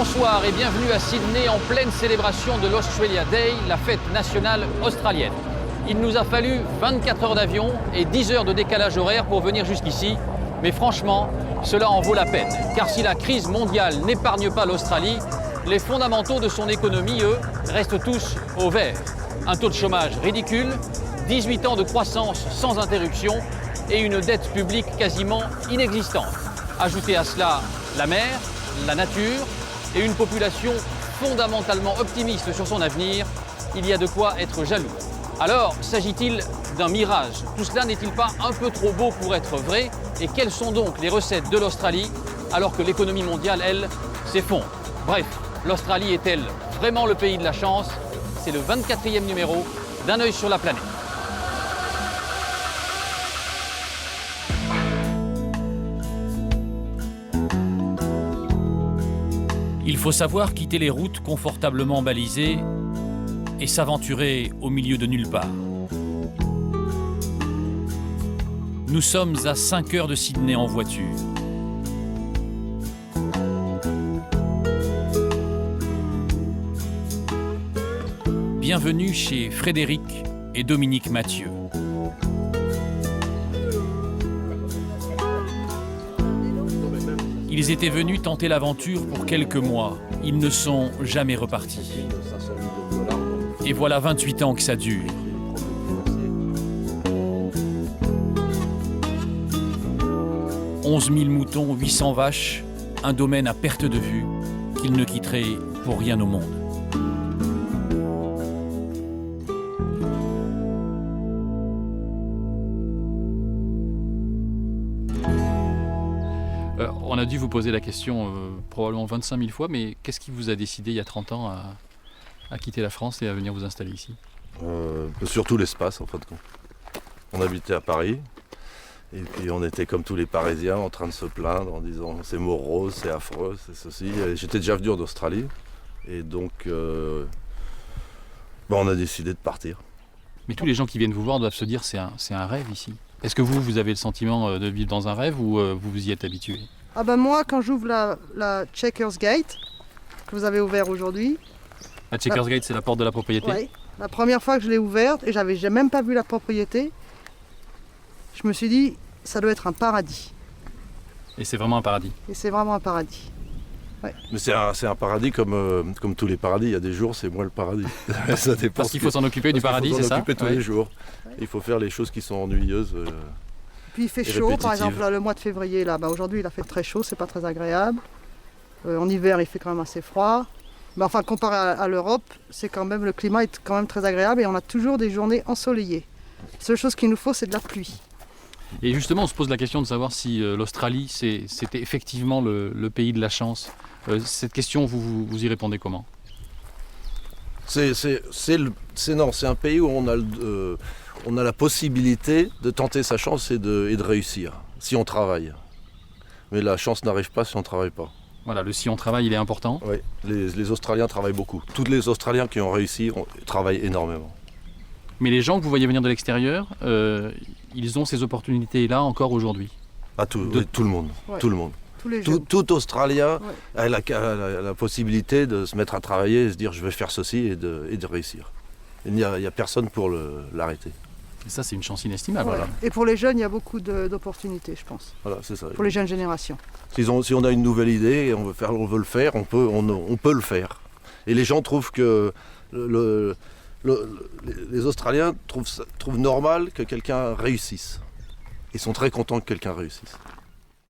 Bonsoir et bienvenue à Sydney en pleine célébration de l'Australia Day, la fête nationale australienne. Il nous a fallu 24 heures d'avion et 10 heures de décalage horaire pour venir jusqu'ici. Mais franchement, cela en vaut la peine. Car si la crise mondiale n'épargne pas l'Australie, les fondamentaux de son économie, eux, restent tous au vert. Un taux de chômage ridicule, 18 ans de croissance sans interruption et une dette publique quasiment inexistante. Ajoutez à cela la mer, la nature et une population fondamentalement optimiste sur son avenir, il y a de quoi être jaloux. Alors, s'agit-il d'un mirage? Tout cela n'est-il pas un peu trop beau pour être vrai? Et quelles sont donc les recettes de l'Australie alors que l'économie mondiale, elle, s'effondre? Bref, l'Australie est-elle vraiment le pays de la chance? C'est le 24e numéro d'Un œil sur la planète. Il faut savoir quitter les routes confortablement balisées et s'aventurer au milieu de nulle part. Nous sommes à 5 heures de Sydney en voiture. Bienvenue chez Frédéric et Dominique Mathieu. Ils étaient venus tenter l'aventure pour quelques mois. Ils ne sont jamais repartis. Et voilà 28 ans que ça dure. « 11 000 moutons, 800 vaches, un domaine à perte de vue qu'ils ne quitteraient pour rien au monde. » On a dû vous poser la question probablement 25 000 fois, mais qu'est-ce qui vous a décidé il y a 30 ans à quitter la France et à venir vous installer ici? Surtout l'espace, en fin de compte. On habitait à Paris, et puis on était comme tous les Parisiens en train de se plaindre en disant c'est morose, c'est affreux, c'est ceci. Et j'étais déjà venu en Australie, et donc on a décidé de partir. Mais tous les gens qui viennent vous voir doivent se dire c'est un rêve ici. Est-ce que vous avez le sentiment de vivre dans un rêve ou vous vous y êtes habitué? Ah ben moi, quand j'ouvre la Checkers Gate, que vous avez ouvert aujourd'hui... La Checkers Gate, c'est la porte de la propriété? Oui. La première fois que je l'ai ouverte, et j'ai même pas vu la propriété, je me suis dit, ça doit être un paradis. Et c'est vraiment un paradis? Et c'est vraiment un paradis. Ouais. Mais c'est un paradis comme tous les paradis. Il y a des jours, c'est moins le paradis. Ça dépend. Parce qu'il faut s'en occuper du paradis, c'est ça? Il faut s'en occuper tous les jours. Il faut faire les choses qui sont ennuyeuses. Puis il fait chaud, par exemple, là, le mois de février, là, aujourd'hui il a fait très chaud, c'est pas très agréable. En hiver, il fait quand même assez froid. Mais enfin, comparé à l'Europe, le climat est quand même très agréable et on a toujours des journées ensoleillées. La seule chose qu'il nous faut, c'est de la pluie. Et justement, on se pose la question de savoir si l'Australie, c'était effectivement le pays de la chance. Cette question, vous y répondez comment? C'est un pays où on a la possibilité de tenter sa chance et de réussir, si on travaille. Mais la chance n'arrive pas si on ne travaille pas. Voilà, le si on travaille, il est important. Oui, les Australiens travaillent beaucoup. Tous les Australiens qui ont réussi travaillent énormément. Mais les gens que vous voyez venir de l'extérieur, ils ont ces opportunités-là encore aujourd'hui? Tout le monde, ouais. Tout le monde. Tout Australien a la possibilité de se mettre à travailler et se dire je vais faire ceci et de réussir. Il n'y a personne pour l'arrêter. Et ça, c'est une chance inestimable. Ouais. Alors. Et pour les jeunes, il y a beaucoup d'opportunités, je pense. Voilà, c'est ça. Pour les jeunes générations. Si on a une nouvelle idée et on veut le faire, on peut le faire. Et les gens trouvent que les Australiens trouvent normal que quelqu'un réussisse. Ils sont très contents que quelqu'un réussisse.